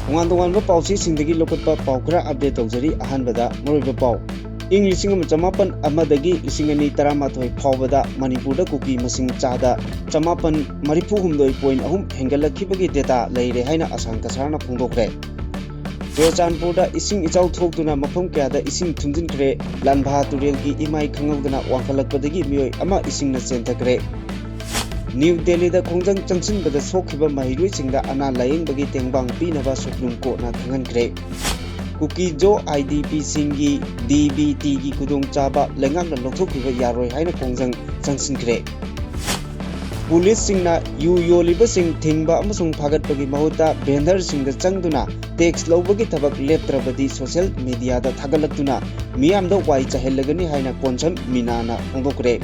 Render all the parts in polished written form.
ꯇꯣꯉꯥꯟ-ꯇꯣꯉꯥꯟꯕ ꯄꯥꯎꯆꯦꯁꯤꯡꯗꯒꯤ ꯂꯧꯈꯠꯄ ꯄꯥꯎ ꯈꯔ ꯑꯞꯗꯦꯠ ꯇꯧꯖꯔꯤ꯫ ꯑꯍꯥꯟꯕꯗ ꯃꯔꯨꯑꯣꯏꯕ ꯄꯥꯎ ꯏꯪ 1901 2019 ꯐꯥꯎꯕꯗ ꯃꯅꯤꯄꯨꯔꯗ ꯀꯨꯀꯤ ꯃꯁꯤꯡ ꯆꯥꯗ 939.3 ꯍꯦꯟꯒꯠꯂꯛꯈꯤꯕꯒꯤ ꯗꯦꯇꯥ ꯂꯩꯔꯦ ꯍꯥꯏꯅ ꯑꯁꯥꯝ ꯀꯁꯥꯔꯅ ꯐꯣꯡꯗꯣꯛꯈ꯭ꯔꯦ꯫ ꯆꯨꯔꯆꯥꯟꯄꯨꯔꯗ ꯏꯁꯤꯡ ꯏꯆꯥꯎ ꯊꯣꯛꯇꯨꯅ ꯃꯐꯝ ꯀꯌꯥꯗ ꯏꯁꯤꯡ ꯊꯨꯝꯖꯤꯟꯈ꯭ꯔꯦ꯫ ꯂꯥꯟꯚꯥ ꯇꯨꯔꯦꯜꯒꯤ ꯏꯃꯥꯏ ꯈꯪꯍꯧꯗꯅ ꯋꯥꯡꯈꯠꯂꯛꯄꯗꯒꯤ ꯃꯤꯑꯣꯏ ꯑꯃ ꯏꯁꯤꯡꯅ ꯆꯦꯟꯊꯈ꯭ꯔꯦ꯫ ꯅ꯭ꯌꯨ ꯗꯦꯜꯂꯤꯗ ꯈꯣꯡꯖꯪ ꯆꯪꯁꯤꯟꯕꯗ ꯁꯣꯛꯈꯤꯕ ꯃꯍꯩꯔꯣꯏꯁꯤꯡꯗ ꯑꯅꯥ ꯂꯥꯌꯦꯡꯕꯒꯤ ꯇꯦꯡꯕꯥꯡ ꯄꯤꯅꯕ ꯁꯨꯄ꯭ꯔꯤꯝ ꯀꯣꯔꯠꯅ ꯈꯪꯍꯟꯈ꯭ꯔꯦ꯫ ꯀꯨꯀꯤ-ꯖꯣ IDPꯁꯤꯡꯒꯤ DBTꯒꯤ ꯈꯨꯗꯣꯡꯆꯥꯕ ꯂꯩꯉꯥꯛꯅ ꯂꯧꯊꯣꯛꯈꯤꯕ ꯌꯥꯔꯣꯏ ꯍꯥꯏꯅ ꯈꯣꯡꯖꯪ ꯆꯪꯁꯤꯟꯈ꯭ꯔꯦ꯫ ꯄꯨꯂꯤꯁꯁꯤꯡꯅ ꯌꯨ ꯌꯣꯜꯂꯤꯕꯁꯤꯡ ꯊꯤꯡꯕ ꯑꯃꯁꯨꯡ ꯐꯥꯒꯠꯄꯒꯤ ꯃꯍꯨꯠꯇ ꯚꯦꯟꯗꯔꯁꯤꯡꯗ ꯆꯪꯗꯨꯅ ꯇꯦꯛꯁ ꯂꯧꯕꯒꯤ ꯊꯕꯛ ꯂꯦꯞꯇ꯭ꯔꯕꯗꯤ ꯁꯣꯁꯤꯌꯦꯜ ꯃꯤꯗꯤꯌꯥꯗ ꯊꯥꯒꯠꯂꯛꯇꯨꯅ ꯃꯤꯌꯥꯝꯗ ꯋꯥꯏ ꯆꯥꯏꯍꯜꯂꯒꯅꯤ ꯍꯥꯏꯅ ꯀꯣꯟꯁꯝ ꯃꯤꯅꯥꯅ ꯐꯣꯡꯗꯣꯛꯈ꯭ꯔꯦ꯫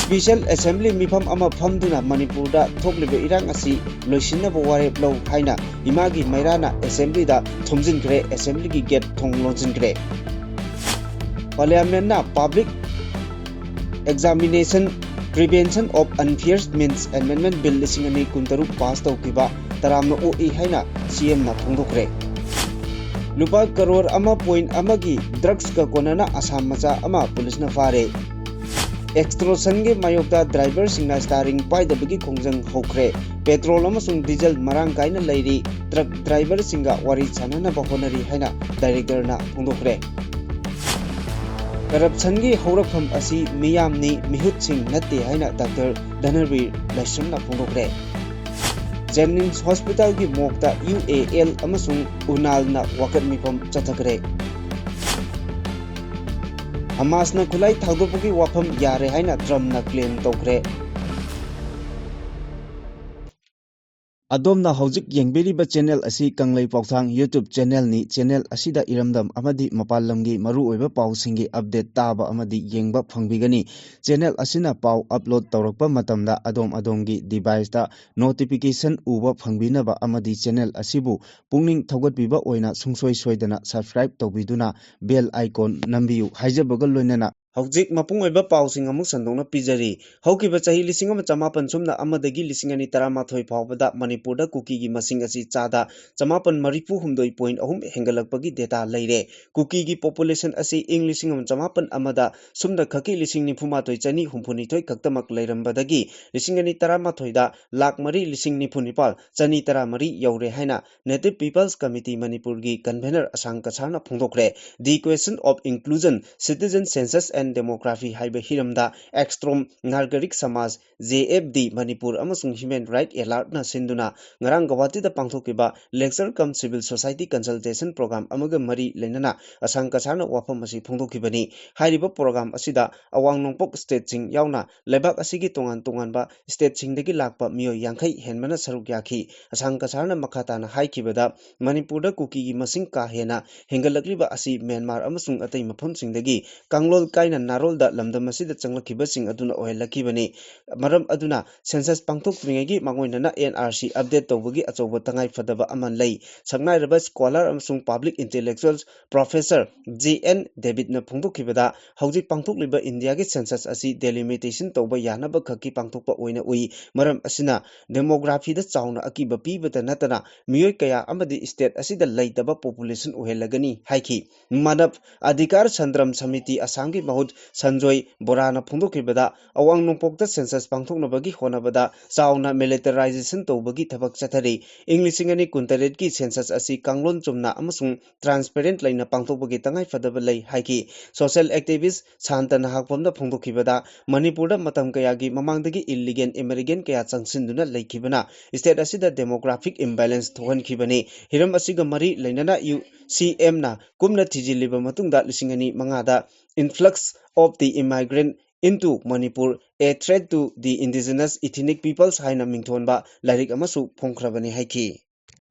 ꯁ꯭ꯄꯦꯁꯤꯌꯦꯜ ꯑꯦꯁꯦꯝꯕ꯭ꯂꯤ ꯃꯤꯐꯝ ꯑꯃ ꯐꯝꯗꯨꯅ ꯃꯅꯤꯄꯨꯔꯗ ꯊꯣꯛꯂꯤꯕ ꯏꯔꯥꯡ ꯑꯁꯤ ꯂꯣꯏꯁꯤꯟꯅꯕ ꯋꯥꯔꯦꯞ ꯂꯧ ꯍꯥꯏꯅ ꯏꯃꯥꯒꯤ ꯃꯩꯔꯥꯅ ꯑꯦꯁꯦꯝꯕ꯭ꯂꯤꯗ ꯊꯣꯝꯖꯤꯟꯈ꯭ꯔꯦ꯫ ꯑꯦꯁꯦꯝꯕ꯭ꯂꯤꯒꯤ ꯒꯦꯠ ꯊꯣꯡ ꯂꯣꯟꯁꯤꯟꯈ꯭ꯔꯦ꯫ ꯄꯥꯔꯂꯤꯌꯥꯃꯦꯟꯠꯅ public examination prevention of unfair means amendment bill 2023 pass ꯇꯧꯈꯤꯕ ꯇꯔꯥꯝꯅ ꯑꯣꯛꯏ ꯍꯥꯏꯅ CMꯅ ꯐꯣꯡꯗꯣꯛꯈ꯭ꯔꯦ꯫ ꯂꯨꯄꯥ ꯀꯔꯣꯔ 1.1ꯒꯤ ꯗ꯭ꯔꯒꯁꯀ ꯀꯣꯟꯅꯅ ꯑꯁꯥꯝ ꯃꯆꯥ ꯑꯃ ꯄꯨꯂꯤꯁꯅ ꯐꯥꯔꯦ꯫ ꯑꯦꯛꯁꯇꯣꯔꯁꯟꯒꯤ ꯃꯥꯌꯣꯛꯇ ꯗ꯭ꯔꯥꯏꯚꯔꯁꯤꯡꯅ ꯁ꯭ꯇꯤꯌꯔꯤꯡ ꯄꯥꯏꯗꯕꯒꯤ ꯈꯣꯡꯖꯪ ꯍꯧꯈ꯭ꯔꯦ꯫ ꯄꯦꯇ꯭ꯔꯣꯜ ꯑꯃꯁꯨꯡ ꯗꯤꯖꯜ ꯃꯔꯥꯡ ꯀꯥꯏꯅ ꯂꯩꯔꯤ꯫ ꯇ꯭ꯔꯛ ꯗ꯭ꯔꯥꯏꯚꯔꯁꯤꯡꯒ ꯋꯥꯔꯤ ꯁꯥꯅꯅꯕ ꯍꯣꯠꯅꯔꯤ ꯍꯥꯏꯅ ꯗꯥꯏꯔꯦꯛꯇꯔꯅ ꯐꯣꯡꯗꯣꯛꯈ꯭ꯔꯦ꯫ ꯀꯔꯞꯁꯟꯒꯤ ꯍꯧꯔꯛꯐꯝ ꯑꯁꯤ ꯃꯤꯌꯥꯝꯅꯤ, ꯃꯤꯍꯨꯠꯁꯤꯡ ꯅꯠꯇꯦ ꯍꯥꯏꯅ ꯗꯥꯛꯇꯔ ꯙꯅꯕꯤꯔ ꯂꯥꯏꯁ꯭ꯔꯝꯅ ꯐꯣꯡꯗꯣꯛꯈ꯭ꯔꯦ꯫ ꯖꯦꯅꯤꯝꯁ ꯍꯣꯁꯄꯤꯇꯥꯜꯒꯤ ꯃꯣꯛꯇ UAL ꯑꯃꯁꯨꯡ ꯎꯅꯥꯜꯅ ꯋꯥꯀꯠ ꯃꯤꯐꯝ ꯆꯠꯊꯈ꯭ꯔꯦ꯫ ꯍꯃꯥꯁꯅ ꯈꯨꯠꯂꯥꯏ ꯊꯥꯗꯣꯛꯄꯒꯤ ꯋꯥꯐꯝ ꯌꯥꯔꯦ ꯍꯥꯏꯅ ꯇ꯭ꯔꯝꯞꯅ ꯀ꯭ꯂꯦꯝ ꯇꯧꯈ꯭ꯔꯦ꯫ ꯑꯗꯣꯝꯅ ꯍꯧꯖꯤꯛ ꯌꯦꯡꯕꯤꯔꯤꯕ ꯆꯦꯅꯦꯜ ꯑꯁꯤ ꯀꯪꯂꯩ ꯄꯥꯎꯊꯥꯡ ꯌꯨꯇ꯭ꯌꯨꯕ ꯆꯦꯅꯦꯜꯅꯤ꯫ ꯆꯦꯅꯦꯜ ꯑꯁꯤꯗ ꯏꯔꯝꯗꯝ ꯑꯃꯗꯤ ꯃꯄꯥꯟ ꯂꯝꯒꯤ ꯃꯔꯨꯑꯣꯏꯕ ꯄꯥꯎꯁꯤꯡꯒꯤ ꯑꯞꯗꯦꯠ ꯇꯥꯕ ꯑꯃꯗꯤ ꯌꯦꯡꯕ ꯐꯪꯕꯤꯒꯅꯤ꯫ ꯆꯦꯅꯦꯜ ꯑꯁꯤꯅ ꯄꯥꯎ ꯑꯞꯂꯣꯗ ꯇꯧꯔꯛꯄ ꯃꯇꯝꯗ ꯑꯗꯣꯝꯒꯤ ꯗꯤꯚꯥꯏꯁꯇ ꯅꯣꯇꯤꯐꯤꯀꯦꯁꯟ ꯎꯕ ꯐꯪꯕꯤꯅꯕ ꯑꯃꯗꯤ ꯆꯦꯅꯦꯜ ꯑꯁꯤꯕꯨ ꯄꯨꯛꯅꯤꯡ ꯊꯧꯒꯠꯄꯤꯕ ꯑꯣꯏꯅ ꯁꯨꯡꯁꯣꯏ ꯁꯣꯏꯗꯅ ꯁꯕꯁꯀ꯭ꯔꯥꯏꯕ ꯇꯧꯕꯤꯗꯨꯅ ꯕꯦꯜ ꯑꯥꯏꯀꯣꯟ ꯅꯝꯕꯤꯌꯨ ꯍꯥꯏꯖꯕꯒ ꯂꯣꯏꯅꯅ ꯍꯧꯖꯤꯛ ꯃꯄꯨꯡ ꯑꯣꯏꯕ ꯄꯥꯎꯁꯤꯡ ꯑꯃꯨꯛ ꯁꯟꯗꯣꯛꯅ ꯄꯤꯖꯔꯤ꯫ ꯍꯧꯈꯤꯕ ꯆꯍꯤ 1901 ꯑꯃꯗꯒꯤ 2019 ꯐꯥꯎꯕꯗ ꯃꯅꯤꯄꯨꯔꯗ ꯀꯨꯀꯤꯒꯤ ꯃꯁꯤꯡ ꯑꯁꯤ ꯆꯥꯗ 939.3 ꯍꯦꯟꯒꯠꯂꯛꯄꯒꯤ ꯗꯦꯇꯥ ꯂꯩꯔꯦ꯫ ꯀꯨꯀꯤꯒꯤ ꯄꯣꯄꯨꯂꯦꯁꯟ ꯑꯁꯤ ꯏꯪ 1901ꯗ ꯁꯨꯞꯅ ꯈꯛꯀꯤ 93,962 ꯈꯛꯇꯃꯛ ꯂꯩꯔꯝꯕꯗꯒꯤ 2019ꯗ 4,97,913 ꯌꯧꯔꯦ ꯍꯥꯏꯅ ꯅꯦꯇꯤꯚ ꯄꯤꯄꯜꯁ ꯀꯃꯤꯇꯤ ꯃꯅꯤꯄꯨꯔꯒꯤ ꯀꯟꯚꯦꯅꯔ ꯑꯁꯥꯝ ꯀꯁꯥꯔꯅ ꯐꯣꯡꯗꯣꯛꯈ꯭ꯔꯦ꯫ The equation of inclusion, citizen census and demography ꯍꯥꯏꯕ ꯍꯤꯔꯝꯗ ꯑꯦꯛꯁꯇ꯭ꯔꯣꯝ ꯅꯥꯒꯔꯤꯛ ꯁꯃꯥꯖ JFD ꯃꯅꯤꯄꯨꯔ ꯑꯃꯁꯨꯡ ꯍ꯭ꯌꯨꯃꯦꯟ ꯔꯥꯏꯠ ꯑꯦꯂꯥꯔꯠꯅ ꯁꯤꯟꯗꯨꯅ ꯉꯔꯥꯡ ꯒꯧꯍꯥꯇꯤꯗ ꯄꯥꯡꯊꯣꯛꯈꯤꯕ ꯂꯦꯛꯆꯔ ꯀꯝ ꯁꯤꯚꯤꯜ ꯁꯣꯁꯥꯏꯇꯤ ꯀꯟꯁꯜꯇꯦꯁꯟ ꯄ꯭ꯔꯣꯒ꯭ꯔꯥꯝ ꯑꯃꯒ ꯃꯔꯤ ꯂꯩꯅꯅ ꯑꯁꯥꯝ ꯀꯁꯥꯔꯅ ꯋꯥꯐꯝ ꯑꯁꯤ ꯐꯣꯡꯗꯣꯛꯈꯤꯕꯅꯤ꯫ ꯍꯥꯏꯔꯤꯕ ꯄ꯭ꯔꯣꯒ꯭ꯔꯥꯝ ꯑꯁꯤꯗ ꯑꯋꯥꯡ ꯅꯣꯡꯄꯣꯛ ꯁ꯭ꯇꯦꯠꯁꯤꯡ ꯌꯥꯎꯅ ꯂꯩꯕꯥꯛ ꯑꯁꯤꯒꯤ ꯇꯣꯉꯥꯟ-ꯇꯣꯉꯥꯟꯕ ꯁ꯭ꯇꯦꯠꯁꯤꯡꯗꯒꯤ ꯂꯥꯛꯄ ꯃꯤꯑꯣꯏ 50 ꯍꯦꯟꯕꯅ ꯁꯔꯨꯛ ꯌꯥꯈꯤ꯫ ꯑꯁꯥꯝ ꯀꯁꯥꯔꯅ ꯃꯈꯥ ꯇꯥꯅ ꯍꯥꯏꯈꯤꯕꯗ ꯃꯅꯤꯄꯨꯔꯗ ꯀꯨꯀꯤꯒꯤ ꯃꯁꯤꯡ ꯀꯥ ꯍꯦꯟꯅ ꯍꯦꯟꯒꯠꯂꯛꯂꯤꯕ ꯑꯁꯤ ꯃ꯭ꯌꯥꯟꯃꯥꯔ ꯑꯃꯁꯨꯡ ꯑꯇꯩ ꯃꯐꯝꯁꯤꯡꯗꯒꯤ ꯀꯥꯡꯂꯣꯟ ꯀꯥꯏꯅ ꯅꯥꯔꯣꯜꯗ ꯂꯝꯗꯝ ꯑꯁꯤꯗ ꯆꯪꯂꯛꯈꯤꯕꯁꯤꯡ ꯑꯗꯨꯅ ꯑꯣꯏꯍꯜꯂꯛꯈꯤꯕꯅꯤ꯫ ꯃꯔꯝ ꯑꯗꯨꯅ ꯁꯦꯟꯁꯁ ꯄꯥꯡꯊꯣꯛꯇ꯭ꯔꯤꯉꯩꯒꯤ ꯃꯥꯡꯑꯣꯏꯅꯅ NRC ꯑꯞꯗꯦꯠ ꯇꯧꯕꯒꯤ ꯑꯆꯧꯕ ꯇꯉꯥꯏꯐꯗꯕ ꯑꯃ ꯂꯩ꯫ ꯁꯛꯅꯥꯏꯔꯕ ꯁ꯭ꯀꯣꯂꯔ ꯑꯃꯁꯨꯡ ꯄꯕ꯭ꯂꯤꯛ ꯏꯟꯇꯦꯂꯦꯛꯆꯨꯑꯦꯜ ꯄ꯭ꯔꯣꯐꯦꯁꯔ JN ꯗꯦꯕꯤꯗꯅ ꯐꯣꯡꯗꯣꯛꯈꯤꯕꯗ ꯍꯧꯖꯤꯛ ꯄꯥꯡꯊꯣꯛꯂꯤꯕ ꯏꯟꯗꯤꯌꯥꯒꯤ ꯁꯦꯟꯁꯁ ꯑꯁꯤ ꯗꯦꯂꯤꯃꯤꯇꯦꯁꯟ ꯇꯧꯕ ꯌꯥꯅꯕ ꯈꯛꯀꯤ ꯄꯥꯡꯊꯣꯛꯄ ꯑꯣꯏꯅ ꯎꯏ꯫ ꯃꯔꯝ ꯑꯁꯤꯅ ꯗꯦꯃꯣꯒ꯭ꯔꯥꯐꯤꯗ ꯆꯥꯎꯅ ꯑꯀꯤꯕ ꯄꯤꯕꯇ ꯅꯠꯇꯅ ꯃꯤꯑꯣꯏ ꯀꯌꯥ ꯑꯃꯗꯤ ꯁ꯭ꯇꯦꯠ ꯑꯁꯤꯗ ꯂꯩꯇꯕ ꯄꯣꯄꯨꯂꯦꯁꯟ ꯑꯣꯏꯍꯜꯂꯒꯅꯤ ꯍꯥꯏꯈꯤ꯫ ꯃꯥꯅꯕ ꯑꯙꯤꯀꯥꯔ ꯁꯟꯗ꯭ꯔꯝ ꯁꯃꯤꯇꯤ ꯑꯁꯥꯝꯒꯤ ꯃꯍꯨꯠ ꯁꯟꯖꯣꯏ ꯕꯣꯔꯥꯅ ꯐꯣꯡꯗꯣꯛꯈꯤꯕꯗ ꯑꯋꯥꯡ ꯅꯣꯡꯄꯣꯛꯇ ꯁꯦꯟꯁꯁ ꯄꯥꯡꯊꯣꯛꯅꯕꯒꯤ ꯍꯣꯠꯅꯕꯗ ꯆꯥꯎꯅ ꯃꯤꯂꯤꯇꯔꯥꯏꯖꯦꯁꯟ ꯇꯧꯕꯒꯤ ꯊꯕꯛ ꯆꯠꯊꯔꯤ꯫ ꯏꯪ 2019ꯀꯤ ꯁꯦꯟꯁꯁ ꯑꯁꯤ ꯀꯥꯡꯂꯣꯟ ꯆꯨꯝꯅ ꯑꯃꯁꯨꯡ ꯇ꯭ꯔꯥꯟꯁꯄꯦꯔꯦꯟꯠ ꯂꯩꯅ ꯄꯥꯡꯊꯣꯛꯄꯒꯤ ꯇꯉꯥꯏꯐꯗꯕ ꯂꯩ ꯍꯥꯏꯈꯤ꯫ ꯁꯣꯁꯤꯌꯦꯜ ꯑꯦꯛꯇꯤꯚꯤꯁꯠ ꯁꯥꯟꯇ ꯅꯍꯥꯛꯄꯝꯅ ꯐꯣꯡꯗꯣꯛꯈꯤꯕꯗ ꯃꯅꯤꯄꯨꯔꯗ ꯃꯇꯝ ꯀꯌꯥꯒꯤ ꯃꯃꯥꯡꯗꯒꯤ ꯏꯜꯂꯤꯒꯦꯜ ꯏꯃꯤꯒ꯭ꯔꯦꯟꯠ ꯀꯌꯥ ꯆꯪꯁꯤꯟꯗꯨꯅ ꯂꯩꯈꯤꯕꯅ ꯁ꯭ꯇꯦꯠ ꯑꯁꯤꯗ ꯗꯦꯃꯣꯒ꯭ꯔꯥꯐꯤꯛ ꯏꯝꯕꯦꯂꯦꯟꯁ ꯊꯣꯛꯍꯟꯈꯤꯕꯅꯤ꯫ ꯍꯤꯔꯝ ꯑꯁꯤꯒ ꯃꯔꯤ ꯂꯩꯅꯅ CMꯅ ꯀꯨꯞꯅ ꯊꯤꯖꯤꯜꯂꯤꯕ ꯃꯇꯨꯡꯗ 2005ꯗ influx of the immigrant into Manipur a threat to the indigenous ethnic peoples ꯍꯥꯏꯅ ꯃꯤꯡꯊꯣꯟꯕ ꯂꯥꯏꯔꯤꯛ ꯑꯃꯁꯨ ꯐꯣꯡꯈ꯭ꯔꯕꯅꯤ ꯍꯥꯏꯈꯤ꯫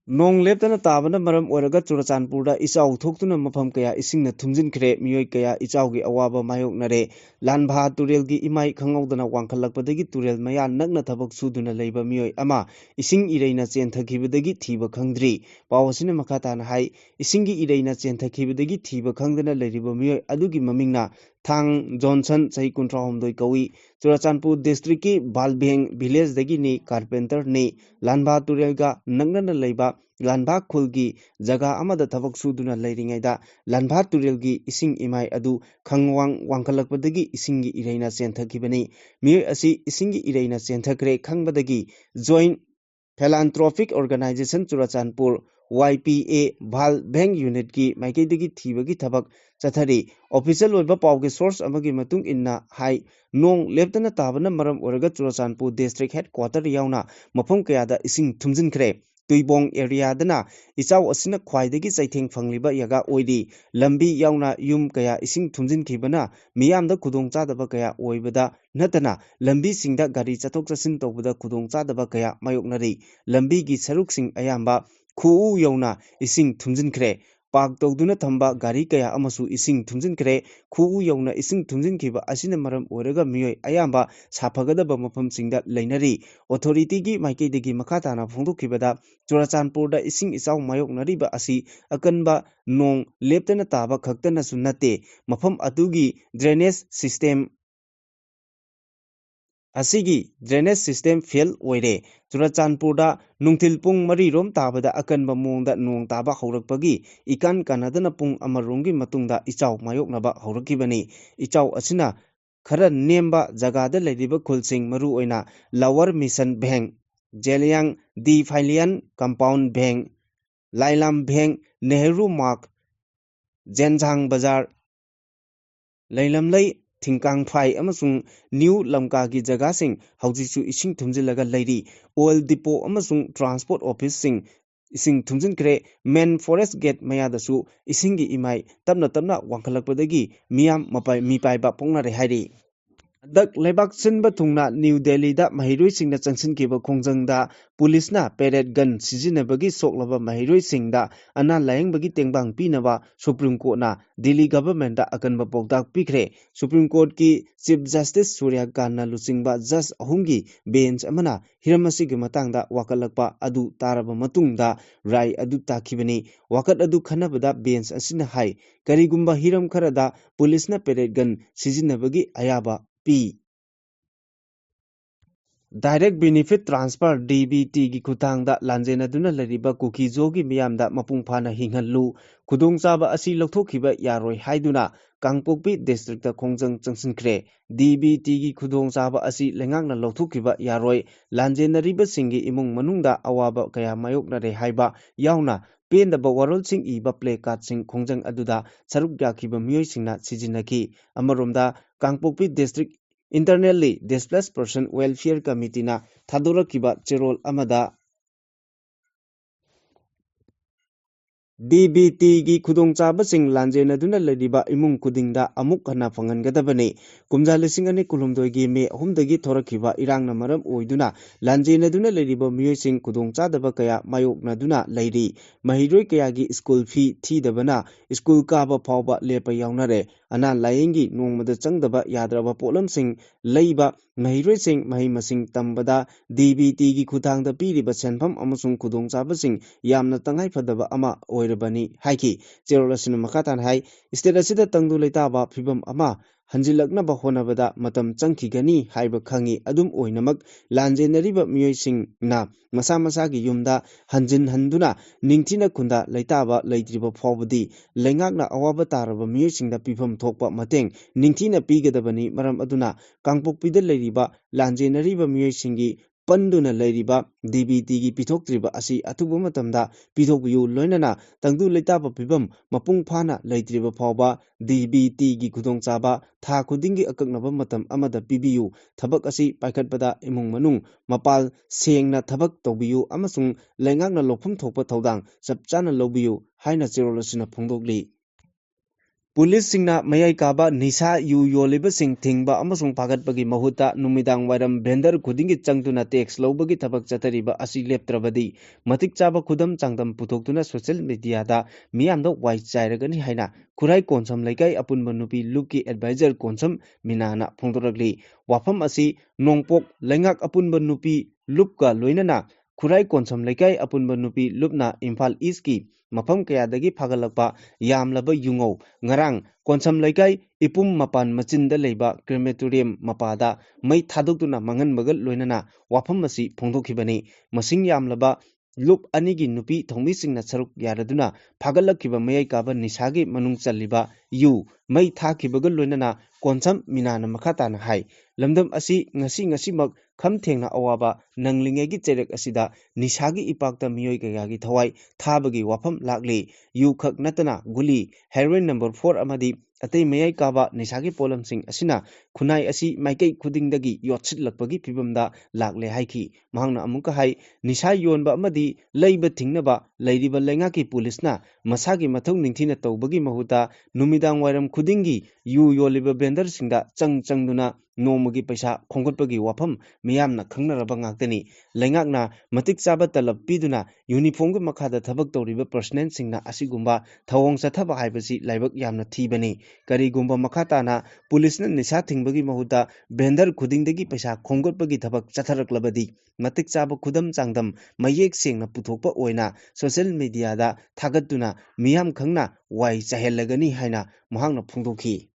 ꯅꯣꯡ ꯂꯦꯞꯇꯅ ꯇꯥꯕꯅ ꯃꯔꯝ ꯑꯣꯏꯔꯒ ꯆꯨꯔꯆꯥꯟꯄꯨꯔꯗ ꯏꯆꯥꯎ ꯊꯣꯛꯇꯨꯅ ꯃꯐꯝ ꯀꯌꯥ ꯏꯁꯤꯡꯅ ꯊꯨꯝꯖꯤꯟꯈ꯭ꯔꯦ꯫ ꯃꯤꯑꯣꯏ ꯀꯌꯥ ꯏꯆꯥꯎꯒꯤ ꯑꯋꯥꯕ ꯃꯥꯌꯣꯛꯅꯔꯦ꯫ ꯂꯥꯟꯚꯥ ꯇꯨꯔꯦꯜꯒꯤ ꯏꯃꯥꯏ ꯈꯪꯍꯧꯗꯅ ꯋꯥꯡꯈꯠꯂꯛꯄꯗꯒꯤ ꯇꯨꯔꯦꯜ ꯃꯌꯥ ꯅꯛꯅ ꯊꯕꯛ ꯁꯨꯗꯨꯅ ꯂꯩꯕ ꯃꯤꯑꯣꯏ ꯑꯃ ꯏꯁꯤꯡ ꯏꯔꯩꯅ ꯆꯦꯟꯊꯈꯤꯕꯗꯒꯤ ꯊꯤꯕ ꯈꯪꯗ꯭ꯔꯤ꯫ ꯄꯥꯎ ꯑꯁꯤꯅ ꯃꯈꯥ ꯇꯥꯅ ꯍꯥꯏ ꯏꯁꯤꯡꯒꯤ ꯏꯔꯩꯅ ꯆꯦꯟꯊꯈꯤꯕꯗꯒꯤ ꯊꯤꯕ ꯈꯪꯗꯅ ꯂꯩꯔꯤꯕ ꯃꯤꯑꯣꯏ ꯑꯗꯨꯒꯤ ꯃꯃꯤꯡꯅ Thang Johnson Sahi Kuntra Homdoi Kawi Churachandpur District ki Balbeng Village Dagi ni Carpenter ni Lanba Turelga Nangnana Leiba Lanba Khulgi Jaga Amada Thabak Suduna Leiringaida Lanba Turelgi Ising Imai Adu Khangwang Wangkalakpadagi Isingi Ireina Senthakibani Mir Asi Isingi Ireina Senthakre Khangbadagi Joint Philanthropic Organization Churachandpur YPA Bal Bank Unit ki Maikaidagi Thibagi Thabak Chathari Official Oiba Pauge Source Amagi Matung Inna Hai Nong Leptana Tabana Maram Oraga Churachandpur District Headquarter Yauna Mapam Kayada Ising Thumjin Kre Tuibong area dana Ichaw Asina Khwaidagi Saitheng Fangliba Yaga Oidi Lambi Yauna Yum Kaya Ising Thumjin Kibana Miyamda Kudong Chadaba Kaya Oibada Natana Lambi Singda Gari Chatok Chasin Tobada Kudong Chadaba Kaya Mayoknari Lambi Gi Saruk Sing Ayamba Khu Yauna Ising Thumjin Kre Park Togduna Thamba Gari Kaya Amasu Ising Thumjin Kre Khu Yauna Ising Thumjin Kiba Asina Maram Oraga Miyoi Ayamba Sapagadaba Mapam Singda Lainari Authority gi Maikaidagi Makatana Phongdokibada Churachandpur da Ising Ichaw Mayoknariba Asi Akanba Nong Leptana Taba Khaktana Sunate Mapam Atugi Drainage System Asigi drainage system fail oire Churachandpur da Nungthil Pung Mari Rom Tabada Akanba Mongda Nong Taba Haurakpagi Ikan Kanadana Pung Amarungi Matungda Ichaw Mayoknaba Haurakibani Ichaw Asina Khara Nemba Jagada Lediba Khulsing Maru Oina Lower Mission Bank Jeliang Di Phalian Compound Bank Lailam Bank Nehru Mark Jenjang Bazar Lailamlai Thingkang Phai amasung New Lamka gi jaga sing haujisu ising thumjilaga lairi oil depot amasung transport office sing ising thumjin kre main forest gate mayadasu isingi imai tapna wangkhalakpadagi miyam mapai mipai ba pongna re hairi Dak Lebak Sinba Tungna New Delhi da Mahiroi Singh na Changsin Kiba Khongjang da Police na parade gun Sizinabagi Soklaba Mahiroi Singh da Ana Layang Bagi Tengbang Pinaba Supreme Court na Delhi government da Akanba Pokdak Pikre Supreme Court ki Chief Justice Surya Khan na Lusingba Judge Ahumgi bench amana Hiramasi gi matangda wakalakpa adu taraba matungda rai adu takibani wakat adu khanabada bench asina hai karigumba hiram kharada police na parade gun Sizinabagi ayaba P. Direct Benefit Transfer DBT gi khutangda lanjena duna lariba kuki jogi miyamda mapung phana hinghallu khudong chaba asi lokthokiba yaroi haiduna Kangpokpi district ta khongjang changsinkhre DBT gi khudong chaba asi lengakna lokthokiba yaroi lanjena riba singi imung manungda awaba kaya mayokna re haiba yauna pendaba warol sing iba play card sing khongjang aduda saruk yakhiba miyoi singna sijinaki amaromda Kangpokpi district Internally Displaced Person Welfare Committee na Thadurakiba Cherol Amada DBT gi khudong chaba sing lanjena duna ladiba imung kudingda amuk hana phangangadabani kumja lising ani kulumdoi gi me ahumdagi thorakiba irangna maram oiduna lanjena duna ladiba miyoi sing khudong chadaba kaya mayokna duna lairi mahiroi kaya gi school fee thidabana school kaba phawba lepa yawnare ana layengi nongmada changdaba yadraba polam sing leiba mahiroi sing mahi masing tambada DBT gi khutangda piriba senpham amasung khudong chaba sing yamna tangai phadaba ama oirabani haiki Cherolasina makatan hai state asida tangdu leitaba phibam ama hanjilaknaba honabada matam changkhigani haiba khangi adum oinamak lanjenariba miyoi sing na masa masa gi yumda hanjin handuna ningthina khunda leitaba leitriba phawbadi lengakna awaba taraba miyoi singda pifam thokpa mateng ningthina pigadabani maram aduna Kangpokpida leiriba lanjenariba miyoi singi panduna leiriba DBT gi pithoktriba asi athuba matamda pithokbiyu loinana tangdu leitaba pibam mapung phana leitriba phawba DBT gi khudong chaba tha khudingi akaknaba matam amada pibiyu thabak asi paikhatpada imung manung mapal sengna thabak tawbiyu amasung lengakna lokphum thokpa thodang chapchana lobiyu haina Cherolasina phongdokli Police singna mayai kaba nisa yu yoliba sing thingba amasung phagatpagi mahuta numidang wairam vendor khudingi changtuna tax lobagi thabak chatariba asi leptrabadi matik chaba khudam changdam puthokduna social media da miyamda wai chairagani haina Khurai Konsam Laikai Apunba Nupi Luki Advisor Konsam Minana Phongdorakli wafam asi nongpok lengak Apunba Nupi Lupka loinana Khurai Konsam Laikai Apunba Nupi Lupna Imphal East ki Mafam Kayadagi Phagalakpa Yamlaba Yungau Ngarang Konsam Laikai Ipum Mapan Machinda Leiba Crematorium Mapada Mai Thadukuna Mangan Magal Loinana Wafam Masi Phongdokhibani Masing Yamlaba Lup Anigi Nupi Thongmi Singna Saruk Yaraduna Phagalakiba Mayai Kaba Nisagi Manung Chaliba Yu Mai Thakibagal Loinana Konsam Minana Makhatana Hai Lamdam Asi Ngasi Mak Kham Thengna Awaba Nanglingegi Cherek Asida Nisagi Ipakta Miyoi Kayagi Thawai Thabagi Wafam Lakli Yu Khak Natana Guli Heroin number 4 Amadi Atei Mayai Kaba Nisagi Polam Sing Asina Kunai Asi Maikei Kudingdagi Yotsit Lakpagi Pibamda Lakle Haiki Mahangna Amuka Hai Nisa Yonba Amadi Leiba Tingnaba Ladiba Lengaki Pulisna Masagi Mathong Ningthina Tawbagi Mahuta Numidang Wairam Kudingi Yu Yoliba Bender Singda Changduna Nomagi Paisa Khongkotpagi Wafam Miyamna Khangnaraba Ngaktani Lengakna Matik Chaba Talab Piduna Uniform gi Makhada Thabak Tawriba Personnel Singna Asigumba Thawong Chathaba Haibasi Laibak Yamna Thibani Karigumba Makhatana Pulisna Nisa Thingbagi Mahuta Bender Khudingdagi Paisa Khongkotpagi Thabak Chatharaklabadi Matik Chaba Khudam Changdam Mayek Sengna Puthokpa Oina Social Media da Thagatuna Miyam Khangna Wai Chahellagani Haina Mahangna Phongdokhi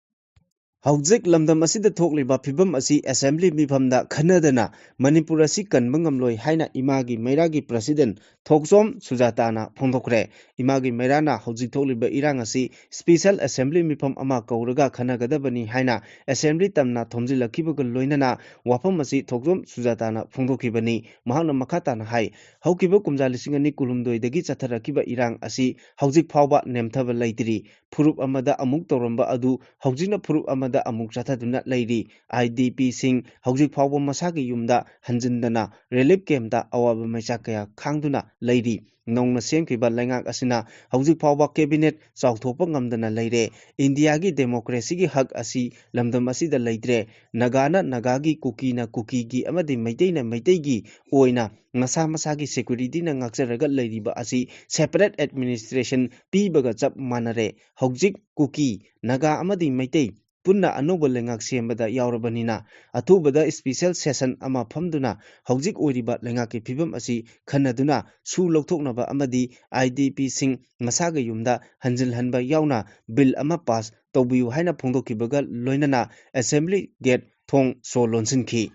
Hauzik Lamdam Asida Thokliba Pibam Asi Assembly Mifamda Khanadana Manipur Asi Kanbangamloi Haina Imagi Mairagi President Thoksom Sujatana Phongdokre Imagi Mairana Hauzik Thokliba Irang Asi Special Assembly Mifam Ama Kauraga Khanagadabani Haina Assembly Tamna Thomjilakibaga Loinana Wafam Asi Thoksom Sujatana Phongdokibani Mahana Makhatana Hai Haukiba Kumja Lisingani Kulumdoi Dagi Chatharakiba Irang Asi Hauzik Phawba Nemthaba Laitiri Phurup Amada Amuk Toramba Adu Haujina Phurup Amada Amuk Chathaduna Lairi IDP Sing Hauzik Phawba Masagi Yumda Hanjindana Relief Camda Awaba Maisakaya Khangduna Lairi Nongna Semkiba Lengak Asina Hauzik Phawba Cabinet Chawthopa Ngamdana Laire India gi Democracy gi Hak Asi Lamdam Asida Laitre Nagana Nagagi Kukina Kukigi Amadi Maitei gi Oina Masa Masagi Security na Ngaksaraga Lairiba Asi Separate Administration Pibaga Chap Manare Hauzik Kuki Naga Amadi Maitei Punna Anoba Lengak Sembada Yaurabanina Atubada Special Session Ama Famduna Hauzik Oiriba Lengaki Pibam Asi Khanaduna Su Lokthoknaba Amadi IDP Sing Masaga Yumda Hanjil Hanba Yauna Bill Ama Pass Tawbiyu Haina Phongdokibaga Loinana Assembly Gate Thong So Lonsinki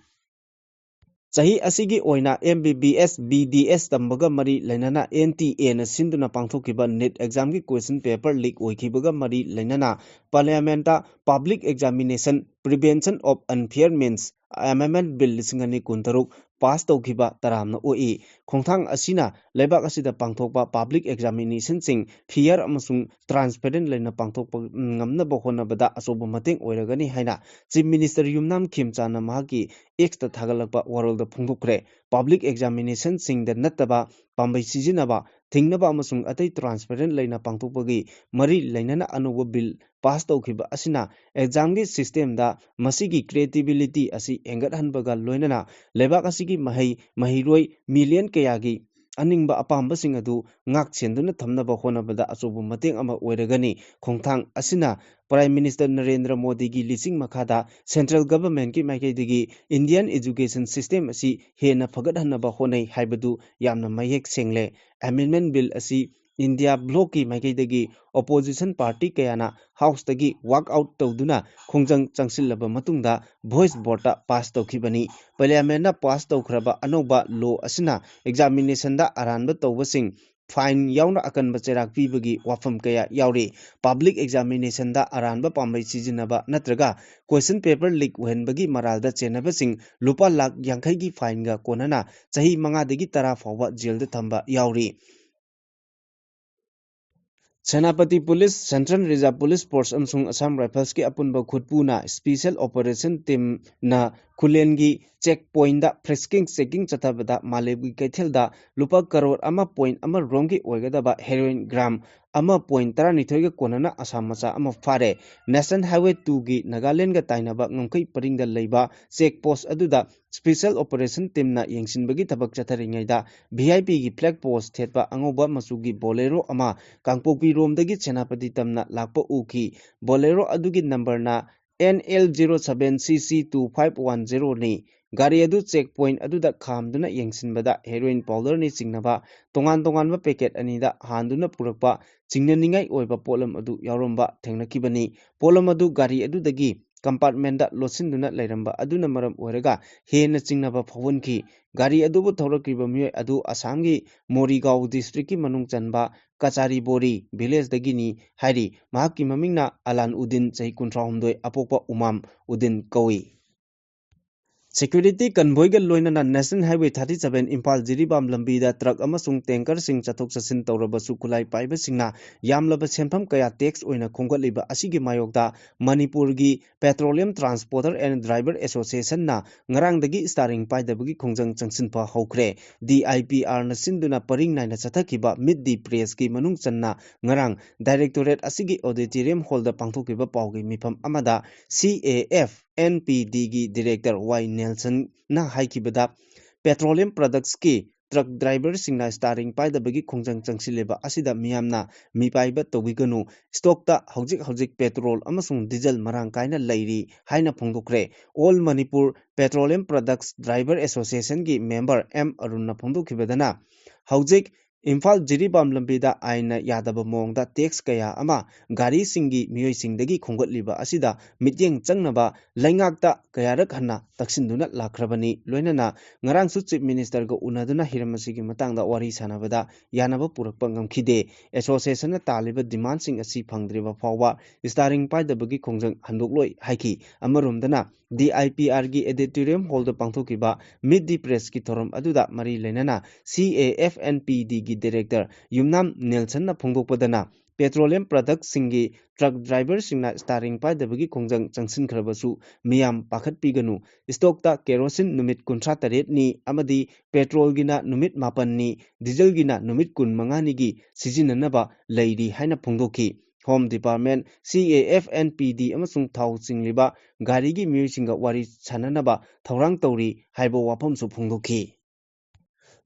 Sahi asigi oina MBBS BDS tambaga mari lainana NTA na sinduna pangthokiba NET exam ki question paper leak oikibaga mari lainana parliamenta public examination prevention of unfair means amendment bill lisingani kuntaruk pass tawkiba taramna oi khongthang asina lebak asida pangthokpa public examination sing fair amasung transparent laina pangthokpa ngamna bohona bada asoba mateng oiragani haina chief minister yumnam khimchana mahaki X ta thagalakpa world da phungdokre public examination sing da nataba pambai sijinaba thingnaba amasung atai transparent laina pangthokpagi mari lainana anuba bill pass tawkhiba asina exam gi system da masigi creativity asi engat hanbaga loinana lebak asigi mahiroi million kayagi Aningba apamba sing adu ngak chenduna thamnaba honabada asobu mateng ama oiragani khongthang asina Prime Minister Narendra Modi gi lising makhada Central Government ki maikaidagi Indian Education System asi hena phagadhanaba honai haibadu yamna mayek sengle amendment bill asi India block ki maikaidagi opposition party kayana house tagi walk out tawduna khongjang changsilaba matungda voice vote ta pass tawkhibani parliament na pass tawkhraba anoba law asina examination da aranba tawbasing fine yauna akanba cherak pibagi wafam kaya yauri public examination da aranba pambai sijinaba natraga question paper leak wenbagi maralda chenabasing lupa lakh yankhai gi fine ga konana chahi manga degi tara fawba jail da thamba yauri Senapati Police, Central Reserve Police Force amsung Assam Rifles ki apunba khutpuna Special Operation Team na Kulengi checkpoint da frisking checking chatabada Malebgi Kaithelda lupa crore ama point ama rongi oigadaba heroin gram ama point tara nithoiga konana Assam macha ama fare National Highway 2 gi Nagaland ga tainaba ngomkai paringda leiba checkpost aduda Special Operation Team na yengsinbagi tabak chatharingaida VIP gi flag post thetpa angoba masugi bolero ama Kangpokpi romdagi Senapati tamna lakpa uki bolero adugi number na NL07CC2510 ni gari adu checkpoint aduda khamduna yengsinbada heroin powder ni chingnaba tongan packet anida handuna purakpa chingnaningai oiba polam adu yaromba thengnakibani polam adu gari adudagi compartment da losinduna lairamba aduna maram oiraga hena chingnaba phawunki gari adubu thaurakriba miyoi adu assamgi morigao district ki manung chanba kachari bori village dagini hairi mahakki mamingna alan udin chai 19 apokpa umam udin kawi Security convoy ga loinana National Highway 37 Impal Jiribam lambida truck amasung tanker sing chathok chasin tawrabasu kulai paiba singna yamlaba senpham kaya tax oina khonggatliba asigi mayokda Manipur gi Petroleum Transporter and Driver Association na ngarangdagi starring paidabagi khongjang changsinpa hokre DIPR na sinduna paring naina chathakiba mid the press ki manung channa ngarang directorate asigi auditorium hall da pangthokiba pawgi mifam amada CAF NPD की director Y Nelson ना हाइकिबदा petroleum products की truck driver सिंगना स्टारिंग पाइदबगी खोंजंग चंगसिलेबा असिदा मियामना मिपाइबा तोबिगनु स्टॉकता हौजिक पेट्रोल अमसुंग डीजल मरांग काइना लैरी हाइना फोंदोक्रे all Manipur petroleum products driver association की मेंबर एम अरुणना फोंदोखिबदना हौजिक इम्फाल जिरीबाम लंबीदा आइना यादब मोंगदा टैक्स कया अमा गाड़ी सिंगी मियोय सिंगदगी खोंगतलिबा असिदा मित्येंग चंगनबा लैंगाकता कयारक हन्ना तक्सिंदुना लाख्रबनी लोइनना ngarangsu chief minister go unaduna hiramasi gi matangda wari sanabada yanaba purakpa ngamkhide association na taliba demand sing asi phangdriba fawwa starring paidabagi khongjang handokloi haiki amarumdana DIPR gi auditorium hall da pangthokiba mid the press ki thorom aduda mari lenana CAFNPD gi director Yumnam Nelson na phongdokpadana petroleum products singi truck driver singna starring paidabagi khongjang changsin khrabasu miyam pakhat piganu stock ta kerosene numit 38 ni amadi petrol gina numit 8 ni diesel gina numit 15 ni gi sijinanaba leiri haina phongdoki Home Department CAFNPD amasung thau chingliba gari gi miyusinga wari sananaba thaurang tawri haibo wapam su phongdoki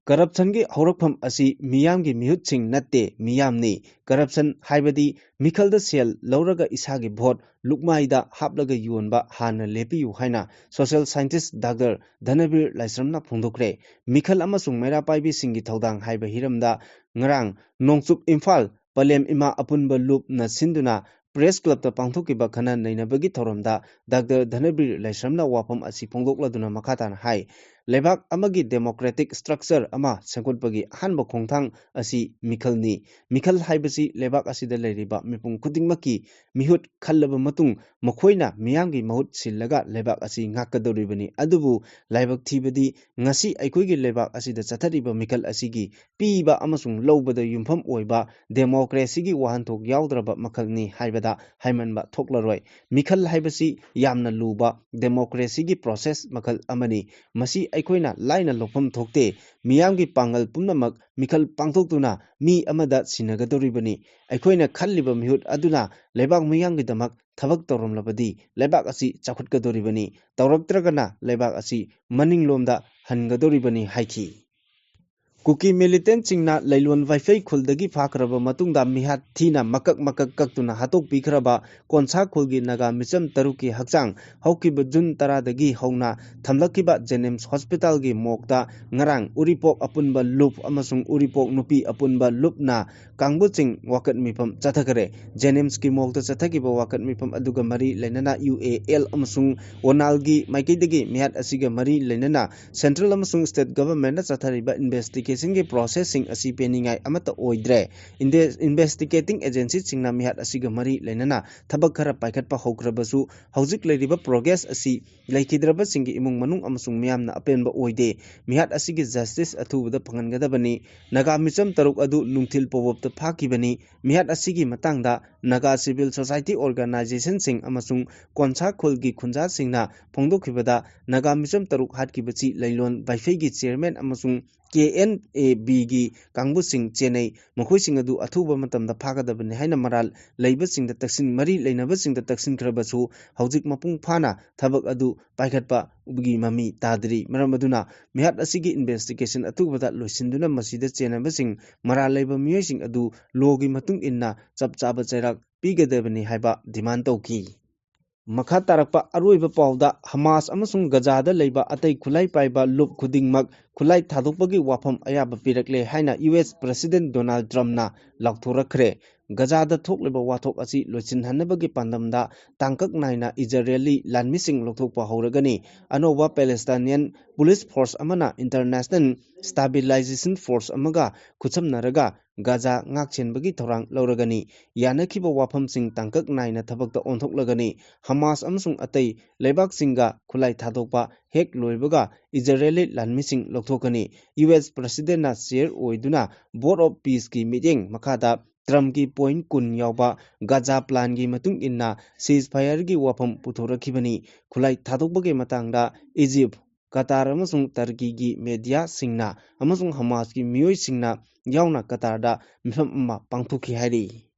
Corruption gi haurakpham asi miyam gi mihut sing natte miyam ni corruption haibadi mikhal da sel lauraga isa gi vote lukmai da haplaga yonba hana lepiyu haina social scientist Dr. Dhanabir Laisramna phongdokre mikhal amasung mera paibi singi thaudang haiba hiramda ngarang nongchup Imphal Palem ima apunba loop na sinduna press club ta pangthokiba khana nainabagi thoromda Dr. Dhanabir Laisramna wapam asi phongdokladuna makhatan hai Lebak amagi democratic structure ama sengkotpagi hanba khongthang asi mikhalni mikhal haibasi lebak asida leiriba mipung khudingmaki mihut khallaba matung mokhoina miyamgi mahut sillaga lebak asi ngakadoribani adubu laibak thibadi ngasi aikoigi lebak asida chathariba mikhal asigi piba amasung lobada yumpham oiba democracy gi wahanthok yaudraba makhalni haibada haimanba thoklaroi mikhal haibasi yamna luba democracy gi process makhal amani masi aikoina laina lokpam thokte miyamgi pangal pumnamak mikhal pangthoktuna mi amada sinagadoribani aikoina khalliba mihut aduna lebak miyamgi damak thabak toromlabadi lebak asi chakhutgadoribani tawraktragana lebak asi maninglomda hangadoribani haiki Kuki militant singna lailon waifai khuldagi phakraba matungda mihat thina makak kaktuna hatok pikraba konsa khulgi naga micham taruki hakchang haukiba jun taradagi hauna thamlakiba Jenims Hospital gi mokta ngarang uripok apunba loop amasung uripok nupi apunba loop na kangbuching wakat mipam chathakare Jenims ki mokta chathakiba wakat mipam aduga mari lainana UAL amasung onalgi maikidagi mihat asiga mari lainana central amasung state government na chathariba investigation ki processing asi peningai amata oidre investigating agency singna mihat asiga mari lainana thabak khara paikhatpa hokrabasu hojik leiriba progress asi laikhidraba singi imung manung amasung miyamna apenba oide mihat asigi justice athubada phangangadabani naga micham taruk adu nungthil powopta phakibani mihat asigi matangda naga civil society organization sing amasung konsa khulgi khunja singna phongdokhibada naga micham taruk hatkibachi lailon baifei gi chairman amasung KNAB gi kangbu sing Chennai makhoi sing adu athuba matamda phagadabani haina maral leiba singda taksin mari leinaba singda taksin khrabasu hojik mapung phana thabak adu paikhatpa ugi mami tadri maram aduna mihat asigi investigation athubada loisinduna masida chenaba sing maral leiba miyoi sing adu logi matung inna chapchaba chairak pigadabani haiba demand tauki ꯃꯈꯥ ꯇꯥꯔꯛꯄ ꯑꯔꯣꯏꯕ ꯄꯥꯎꯗ ꯍꯃꯥꯁ ꯑꯃꯁꯨꯡ ꯒꯖꯥꯗ ꯂꯩꯕ ꯑꯇꯩ ꯈꯨꯠꯂꯥꯏ ꯄꯥꯏꯕ ꯂꯨꯞ ꯈꯨꯗꯤꯡꯃꯛ ꯈꯨꯠꯂꯥꯏ ꯊꯥꯗꯣꯛꯄꯒꯤ ꯋꯥꯐꯝ ꯑꯌꯥꯕ ꯄꯤꯔꯛꯂꯦ ꯍꯥꯏꯅ ꯌꯨ.ꯑꯦꯁ. ꯄ꯭ꯔꯁꯤꯗꯦꯟꯠ ꯗꯣꯅꯥꯜꯗ ꯇ꯭ꯔꯝꯞꯅ ꯂꯥꯎꯊꯣꯔꯛꯈ꯭ꯔꯦ꯫ ꯒꯖꯥꯗ ꯊꯣꯛꯂꯤꯕ ꯋꯥꯊꯣꯛ ꯑꯁꯤ ꯂꯣꯏꯁꯤꯟꯍꯟꯅꯕꯒꯤ ꯄꯥꯟꯗꯝꯗ ꯇꯥꯡꯀꯛ ꯅꯥꯏꯅ ꯏꯖꯔꯦꯂꯤ ꯂꯥꯟꯃꯤꯁꯤꯡ ꯂꯧꯊꯣꯛꯄ ꯍꯧꯔꯒꯅꯤ꯫ ꯑꯅꯧꯕ ꯄꯦꯂꯦꯁꯇꯥꯏꯅꯤꯌꯟ ꯄꯨꯂꯤꯁ ꯐꯣꯔꯁ ꯑꯃꯅ ꯏꯟꯇꯔꯅꯦꯁꯅꯦꯜ ꯁ꯭ꯇꯥꯕꯤꯂꯥꯏꯖꯦꯁꯟ ꯐꯣꯔꯁ ꯑꯃꯒ ꯈꯨꯠꯁꯝꯅꯔꯒ ꯒꯥꯖꯥ ꯉꯥꯛꯁꯦꯟꯕꯒꯤ ꯊꯧꯔꯥꯡ ꯂꯧꯔꯒꯅꯤ꯫ ꯌꯥꯅꯈꯤꯕ ꯋꯥꯐꯝꯁꯤꯡ ꯇꯥꯡꯀꯛ ꯅꯥꯏꯅ ꯊꯕꯛꯇ ꯑꯣꯟꯊꯣꯛꯂꯒꯅꯤ꯫ ꯍꯃꯥꯁ ꯑꯃꯁꯨꯡ ꯑꯇꯩ ꯂꯩꯕꯥꯛꯁꯤꯡꯒ ꯈꯨꯠꯂꯥꯏ ꯊꯥꯗꯣꯛꯄ ꯍꯦꯛ ꯂꯣꯏꯕꯒ ꯏꯖꯔꯦꯂꯤ ꯂꯥꯟꯃꯤꯁꯤꯡ ꯂꯧꯊꯣꯛꯀꯅꯤ꯫ ꯌꯨ.ꯑꯦꯁ. ꯄ꯭ꯔꯁꯤꯗꯦꯟꯠꯅ ꯆꯤꯌꯔ ꯑꯣꯏꯗꯨꯅ ꯕꯣꯔꯗ ꯑꯣꯐ ꯄꯤꯁꯀꯤ ꯃꯤꯠꯌꯦꯡ ꯃꯈꯥꯗ ꯇ꯭ꯔꯝꯞꯀꯤ ꯄꯣꯏꯟꯠ 10 ꯌꯥꯎꯕ ꯒꯥꯖꯥ ꯄ꯭ꯂꯥꯟꯒꯤ ꯃꯇꯨꯡ ꯏꯟꯅ ꯁꯤꯖꯐꯥꯌꯔꯒꯤ ꯋꯥꯐꯝ ꯄꯨꯊꯣꯔꯛꯈꯤꯕꯅꯤ꯫ ꯈꯨꯠꯂꯥꯏ ꯊꯥꯗꯣꯛꯄꯒꯤ ꯃꯇꯥꯡꯗ ꯏꯖꯤꯞꯠ, ꯀꯇꯥꯔ ꯑꯃꯁꯨꯡ ꯇꯔꯀꯤꯒꯤ ꯃꯦꯗꯤꯌꯥꯁꯤꯡꯅ ꯑꯃꯁꯨꯡ ꯍꯃꯥꯁꯀꯤ ꯃꯤꯑꯣꯏꯁꯤꯡꯅ ꯌꯥꯎꯅ ꯀꯇꯥꯔꯗ ꯃꯤꯐꯝ ꯑꯃ ꯄꯥꯡꯊꯣꯛꯈꯤ ꯍꯥꯏꯔꯤ꯫